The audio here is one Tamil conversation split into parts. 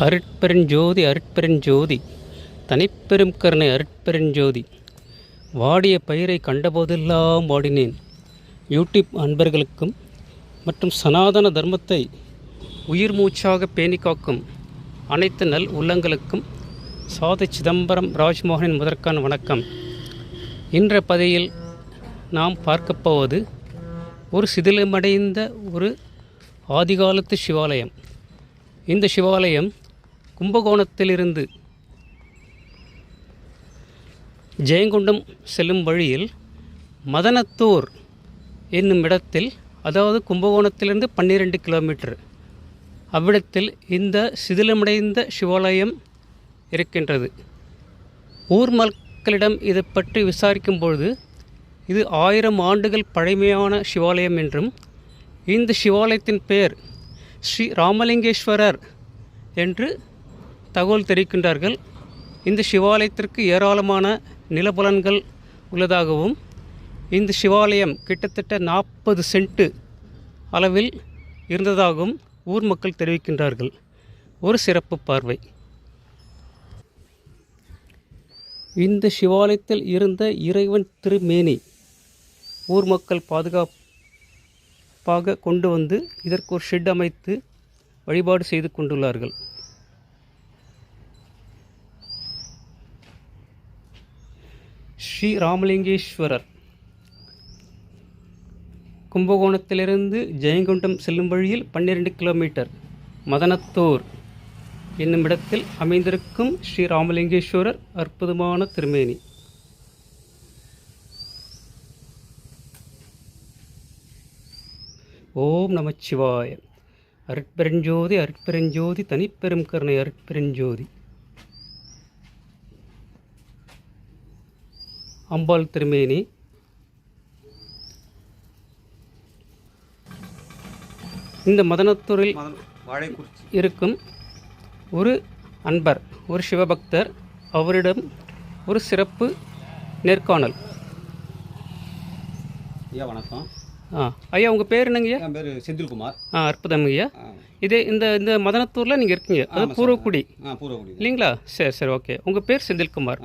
அருட்பெருஞ்சோதி அருட்பெருஞ்சோதி தனிப்பெரும் கருணை அருட்பெருஞ்சோதி. வாடிய பயிரை கண்டபோதெல்லாம் வாடினேன். யூடியூப் அன்பர்களுக்கும் மற்றும் சனாதன தர்மத்தை உயிர் மூச்சாக பேணி காக்கும் அனைத்து நல் உள்ளங்களுக்கும் சாதி சிதம்பரம் ராஜ்மோகனின் முதற்கான வணக்கம். இன்ற பதிவில் நாம் பார்க்கப் போவது ஒரு சிதிலமடைந்த ஒரு ஆதிகாலத்து சிவாலயம். இந்த சிவாலயம் கும்பகோணத்திலிருந்து ஜெயங்கொண்டம் செல்லும் வழியில் மதனத்தூர் என்னும் இடத்தில், அதாவது கும்பகோணத்திலிருந்து 12 கிலோமீட்டர் அவ்விடத்தில் இந்த சிதிலமடைந்த சிவாலயம் இருக்கின்றது. ஊர் மக்களிடம் இதை பற்றி விசாரிக்கும் பொழுது இது 1000 ஆண்டுகள் பழமையான சிவாலயம் என்றும், இந்த சிவாலயத்தின் பெயர் ஸ்ரீ ராமலிங்கேஸ்வரர் என்று தகவல் தெரிவிக்கின்றார்கள். இந்த சிவாலயத்திற்கு ஏராளமான நிலபலன்கள் உள்ளதாகவும், இந்த சிவாலயம் கிட்டத்தட்ட 40 சென்ட் அளவில் இருந்ததாகவும் ஊர் மக்கள் தெரிவிக்கின்றார்கள். ஒரு சிறப்பு பார்வை. இந்த சிவாலயத்தில் இருந்த இறைவன் திருமேனி ஊர் மக்கள் பாதுகாப்பாக கொண்டு வந்து இதற்கு ஒரு ஷெட் அமைத்து வழிபாடு செய்து கொண்டுள்ளார்கள். ஸ்ரீ ராமலிங்கேஸ்வரர் கும்பகோணத்திலிருந்து ஜெயங்கொண்டம் செல்லும் வழியில் 12 கிலோமீட்டர் மதனத்தூர் என்னும் இடத்தில் அமைந்திருக்கும் ஸ்ரீ ராமலிங்கேஸ்வரர் அற்புதமான திருமேனி. ஓம் நமச்சிவாய. அருட்பெருஞ்சோதி அருட்பெருஞ்சோதி தனிப்பெரும் கருணை அருட்பெருஞ்சோதி. அம்பாள் திருமேனி. இந்த மதனத்தூரில் இருக்கும் ஒரு அன்பர், ஒரு சிவபக்தர், அவரிடம் ஒரு சிறப்பு நேர்காணல். ஐயா வணக்கம். ஐயா உங்கள் பேர் என்னங்கய்யா? என் பேர் செந்தில்குமார். அற்புதம் ஐயா. இதே இந்த மதனத்தூரில் நீங்கள் இருக்கீங்க, அது பூர்வக்குடி இல்லைங்களா? சரி ஓகே. உங்கள் பேர் செந்தில்குமார்.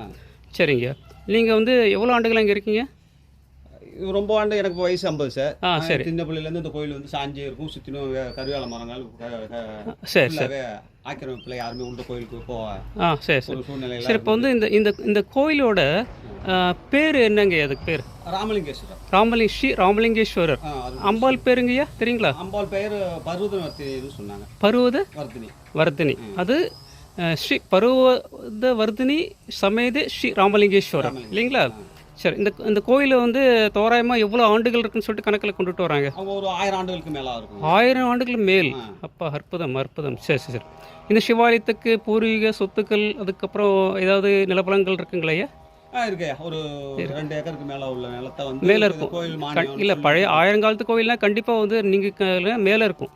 சரிங்க. நீங்கள் வந்து எவ்வளோ ஆண்டுகள் இங்கே இருக்கீங்க? ரொம்ப ஆண்டு. எனக்கு வயசு 50 சார். சரி. சின்ன பிள்ளையிலேருந்து இந்த கோயில் வந்து சாஞ்சி இருக்கும், சுற்றினும் கருவேல மரங்கள். சரி. ஆக்கிரமிப்பில் யாருமே உள்ள கோயிலுக்கு போவேன். சரி சூழ்நிலை. சரி, இப்போ வந்து இந்த கோயிலோட பேர் என்னங்க? அதுக்கு பேர் ராமலிங்கேஸ்வரர். ஸ்ரீ ராமலிங்கேஸ்வரர். அம்பாள் பேருங்கய்யா தெரியுங்களா? அம்பாள் பேர் பர்வதவர்த்தினி சொன்னாங்க. பர்வதவர்த்தினி. அது ஸ்ரீ பர்வதவர்த்தினி சமேத ஸ்ரீ ராமலிங்கேஸ்வரர் இல்லைங்களா? சரி. இந்த கோயிலில் வந்து தோராயமாக எவ்வளோ ஆண்டுகள் இருக்குன்னு சொல்லிட்டு கணக்கில் கொண்டுட்டு வராங்க? ஒரு 1000 ஆண்டுகளுக்கு மேலே இருக்கும். 1000 ஆண்டுகள் மேல். அப்பா அற்புதம். சரி. இந்த சிவாலயத்துக்கு பூர்வீக சொத்துக்கள், அதுக்கப்புறம் ஏதாவது நிலப்பலங்கள் இருக்குங்களையா? இருக்கே. ஒரு 2 ஏக்கருக்கு மேலே உள்ள நிலத்தை வந்து மேலே இருக்கும். இல்லை, பழைய 1000 காலத்து கோயில்னா கண்டிப்பாக வந்து நீங்கள் மேலே இருக்கும்.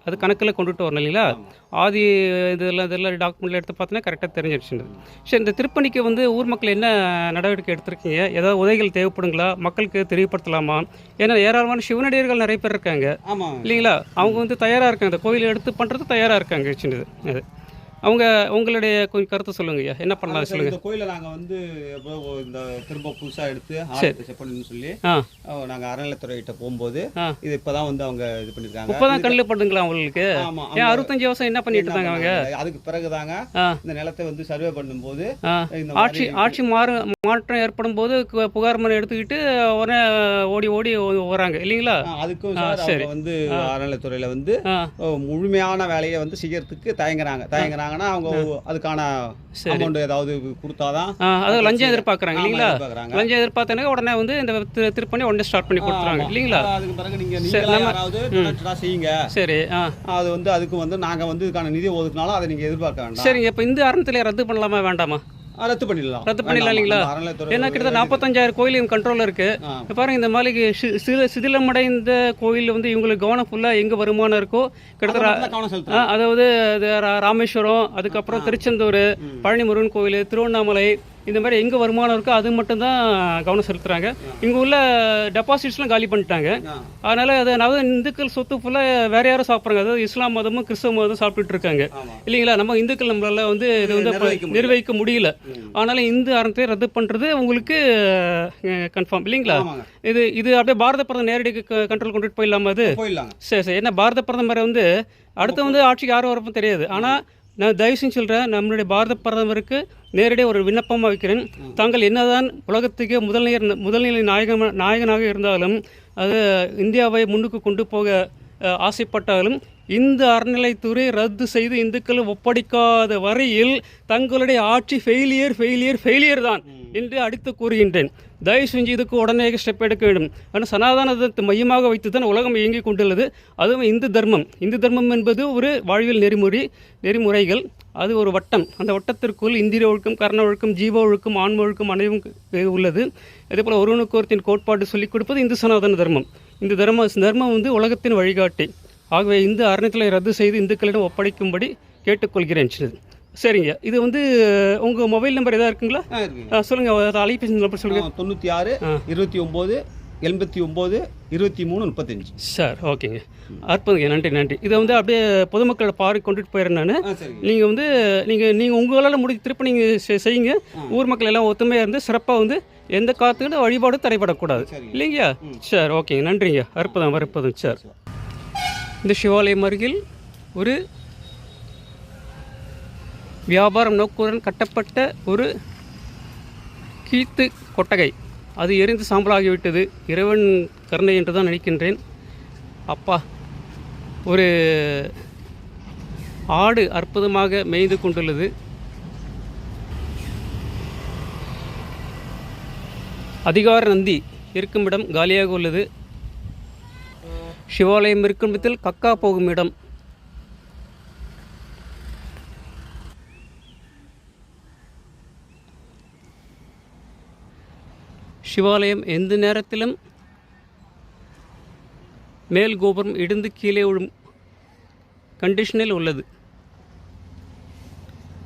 அது கணக்கில் கொண்டுட்டு வரணும் இல்லைங்களா? ஆதி இதெல்லாம் டாக்குமெண்ட்டில் எடுத்து பார்த்தோன்னா கரெக்டாக தெரிஞ்சிடுச்சுது. சரி, இந்த திருப்பணிக்கு வந்து ஊர் மக்கள் என்ன நடவடிக்கை எடுத்திருக்கீங்க? ஏதாவது உதவிகள் தேவைப்படுங்களா? மக்களுக்கு தெரியப்படுத்தலாமா? ஏன்னா ஏராளமான சிவனடியர்கள் நிறைய பேர் இருக்காங்க இல்லைங்களா? அவங்க வந்து தயாராக இருக்காங்க, இந்த கோயிலை எடுத்து பண்ணுறது தயாராக இருக்காங்க. சின்னது அது உங்களுடைய கொஞ்சம் கருத்து சொல்லுங்கய்யா. என்ன பண்ணலாம் சொல்லுங்க. இந்த கோயிலை நாங்கள் வந்து இந்த திரும்ப புதுசாக எடுத்து செட் பண்ணணும்னு சொல்லி நாங்கள் அறநிலைத்துறைகிட்ட போகும்போது இது இப்போதான் வந்து அவங்க இது பண்ணியிருக்காங்க. இப்போதான் கண்ணில் படுங்களா அவங்களுக்கு? ஏன் 65 வருஷம் என்ன பண்ணிட்டு இருந்தாங்க அவங்க? அதுக்கு பிறகுதாங்க இந்த நிலத்தை வந்து சர்வே பண்ணும்போது ஆட்சி மாற்றம் ஏற்படும் போது புகார் மனு எடுத்துக்கிட்டு உடனே ஓடி வராங்க இல்லைங்களா? அதுக்கும் வந்து அறநிலைத்துறையில வந்து முழுமையான வேலையை வந்து செய்யறதுக்கு தயங்குறாங்க. அவங்க அதுக்கான அமௌண்ட் ஏதாவது கொடுத்தாதான், அதாவது லஞ்சம் எதிர்பார்க்குறாங்க இல்லைங்களா? லஞ்சம் எதிர்பார்த்தனே உடனே வந்து இந்த திருப்பணி உடனே ஸ்டார்ட் பண்ணி கொடுத்துறாங்க இல்லைங்களா? அதுக்கு பிறகு நீங்க யாராவது செய்யுங்க. சரி. அது வந்து அதுக்கு வந்து நாங்க வந்து இதுக்கான நிதி ஒதுக்கினாலும் அதை நீங்க எதிர்பார்க்க வேண்டாம். சரிங்க. இப்போ இந்த அறநிலையத்திலே ரத்து பண்ணலாமா வேண்டாமா? ரத்து பண்ணிடலாம் இல்லைங்களா? ஏன்னா கிட்டத்தட்ட 45,000 கோயில் கண்ட்ரோலில் இருக்கு. பாருங்க, இந்த மாதிரி சிதிலமடைந்த கோயில் வந்து இவங்களுக்கு கவனம் ஃபுல்லாக எங்கே வருமானம் இருக்கோ கிட்டத்தட்ட, அதாவது ராமேஸ்வரம், அதுக்கப்புறம் திருச்செந்தூர், பழனி முருகன் கோயில், திருவண்ணாமலை, இந்த மாதிரி எங்கே வருமானம் இருக்கோ அது மட்டும்தான் கவனம் செலுத்துகிறாங்க. இங்கே உள்ள டெபாசிட்ஸ்லாம் காலி பண்ணிட்டாங்க. அதனால் அதாவது இந்துக்கள் சொத்து ஃபுல்லாக வேறு யாரும் சாப்பிட்றாங்க. அதாவது இஸ்லாம் மதமும் கிறிஸ்தவ மதமும் சாப்பிட்டுட்டு இருக்காங்க இல்லைங்களா. நம்ம இந்துக்கள் நம்மளால் வந்து இது வந்து நிர்வகிக்க முடியல. ஆனாலும் இந்து அறத்தை ரத்து பண்ணுறது உங்களுக்கு கன்ஃபார்ம் இல்லைங்களா. இது அப்படியே பாரத பிரதமர் நேரடி கண்ட்ரோல் கொண்டுட்டு போயிடலாமா? அது சரி. ஏன்னா பாரத பிரதமரை வந்து அடுத்து வந்து ஆட்சிக்கு யாரும் வரப்போ தெரியாது. ஆனால் நான் தயவு செஞ்சு சொல்கிறேன், நம்மளுடைய பாரத பிரதமருக்கு நேரடியாக ஒரு விண்ணப்பமாக வைக்கிறேன். தாங்கள் என்னதான் உலகத்துக்கு முதல்நிலை நாயகனாக இருந்தாலும் அது இந்தியாவை முன்னுக்கு கொண்டு போக ஆசைப்பட்டாலும் இந்த அறநிலைத்துறை ரத்து செய்து இந்துக்களை ஒப்படைக்காத வரையில் தங்களுடைய ஆட்சி ஃபெயிலியர் தான் என்று அடித்து கூறுகின்றேன். தயவு செஞ்சு இதுக்கு உடனே ஸ்டெப் எடுக்க வேண்டும். ஆனால் சனாதனத்தை மையமாக வைத்து தான் உலகம் இயங்கிக் கொண்டுள்ளது. அதுவும் இந்து தர்மம் என்பது ஒரு வாழ்வியல் நெறிமுறைகள். அது ஒரு வட்டம். அந்த வட்டத்திற்குள் இந்திரிய ஒழுக்கம், கர்ண ஒழுக்கம், ஜீவ ஒழுக்கம், ஆன்ம ஒழுக்கம் அனைவரும் உள்ளது. அதேபோல் ஒருவனுக்கொருத்தின் கோட்பாடு சொல்லிக் கொடுப்பது இந்து சனாதன தர்மம். இந்த தர்மம் வந்து உலகத்தின் வழிகாட்டி. ஆகவே இந்த அறநிலையத்தை ரத்து செய்து இந்துக்களிடம் ஒப்படைக்கும்படி கேட்டுக்கொள்கிறேன். சரிங்க. இது வந்து உங்கள் மொபைல் நம்பர் எதாவது இருக்குங்களா? சொல்லுங்கள், அலைபேசி நம்பர் சொல்லுங்கள். 96 29 89 23 35. சார், ஓகேங்க. அற்புதங்க. நன்றி. இதை வந்து அப்படியே பொதுமக்களோட பார்வை கொண்டுட்டு போயிடுறேன் நான். நீங்கள் வந்து நீங்கள் உங்களால் திருப்பி நீங்கள் செய்யுங்க. ஊர் மக்கள் எல்லாம் ஒத்துமையாக இருந்து சிறப்பாக வந்து எந்த காலத்துக்கிட்ட வழிபாடு தடைபடக்கூடாது இல்லைங்களா. சார், ஓகேங்க. நன்றிங்க. அற்புதம் சார். இந்த சிவாலயம் அருகில் ஒரு வியாபாரம் நோக்குடன் கட்டப்பட்ட ஒரு கீத்து கொட்டகை, அது எரிந்து சாம்பலாகிவிட்டது. இறைவன் கருணை என்று தான் நினைக்கின்றேன். அப்பா, ஒரு ஆடு அற்புதமாக மேய்ந்து கொண்டுள்ளது. அதிகார நந்தி இருக்கும் இடம் காலியாக உள்ளது. சிவாலயம் இருக்கும் இடத்தில் கக்கா போகும் இடம். சிவாலயம் எந்த நேரத்திலும் மேல் கோபுரம் இடிந்து கீழே விழும் கண்டிஷனில் உள்ளது.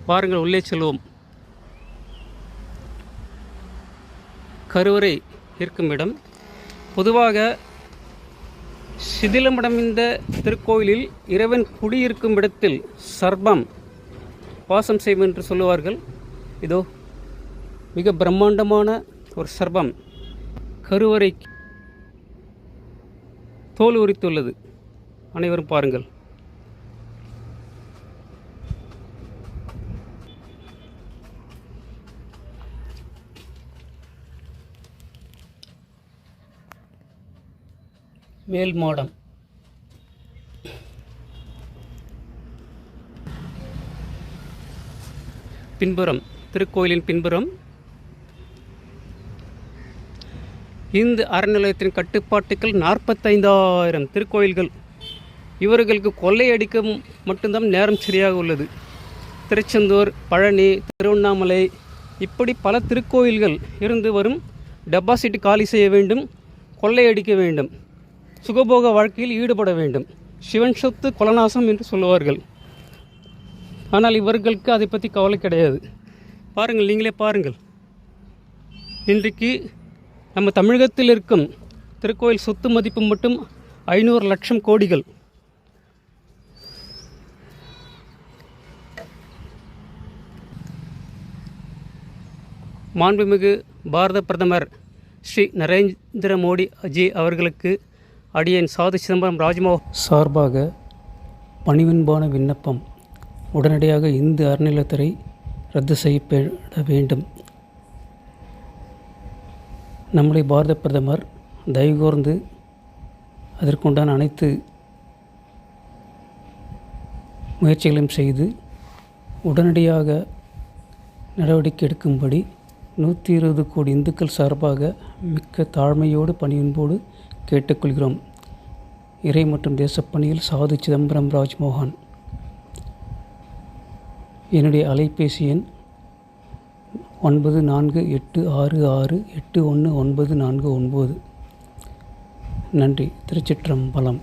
பாருங்கள், உள்ளே செல்வோம். கருவறை இருக்கும் இடம். பொதுவாக சிதிலமடைந்த திருக்கோயிலில் இறைவன் குடியிருக்கும் இடத்தில் சர்ப்பம் வாசம் செய்யும் என்று சொல்லுவார்கள். இதோ மிக பிரம்மாண்டமான ஒரு சர்ப்பம் கருவறை தோல் உரித்துள்ளது. அனைவரும் பாருங்கள். மேல் மாடம். பின்புறம், திருக்கோயிலின் பின்புறம் இந்த அறநிலையத்தின் கட்டுப்பாட்டுகள் 45,000 திருக்கோயில்கள். இவர்களுக்கு கொள்ளையடிக்க மட்டும்தான் நேரம் சரியாக உள்ளது. திருச்செந்தூர், பழனி, திருவண்ணாமலை இப்படி பல திருக்கோயில்கள் இருந்து வரும் டெபாசிட் காலி செய்ய வேண்டும், கொள்ளையடிக்க வேண்டும், சுகபோக வாழ்க்கையில் ஈடுபட வேண்டும். சிவன் சொத்து கொலநாசம் என்று சொல்லுவார்கள். ஆனால் இவர்களுக்கு அதை பற்றி கவலை கிடையாது. பாருங்கள், நீங்களே பாருங்கள். இன்றைக்கு நம்ம தமிழகத்தில் இருக்கும் திருக்கோயில் சொத்து மதிப்பு மட்டும் 500 லட்சம் கோடிகள். மாண்புமிகு பாரத பிரதமர் ஸ்ரீ நரேந்திர மோடி ஜி அவர்களுக்கு அடியேன் சாது சிதம்பரம் ராஜ்மோகன் சார்பாக பணிவன்பான விண்ணப்பம். உடனடியாக இந்து அறநிலையத்துறை ரத்து செய்யப்பட வேண்டும். நம்முடைய பாரத பிரதமர் தயவுகூர்ந்து அதற்குண்டான அனைத்து முயற்சிகளையும் செய்து உடனடியாக நடவடிக்கை எடுக்கும்படி 120 கோடி இந்துக்கள் சார்பாக மிக்க தாழ்மையோடு பணியின்போடு கேட்டுக்கொள்கிறோம். இறை மற்றும் தேசப்பணியில் சாது சிதம்பரம் ராஜ்மோகன். என்னுடைய அலைபேசி எண் 9486681949. நன்றி. திருச்சிற்றம்பலம்.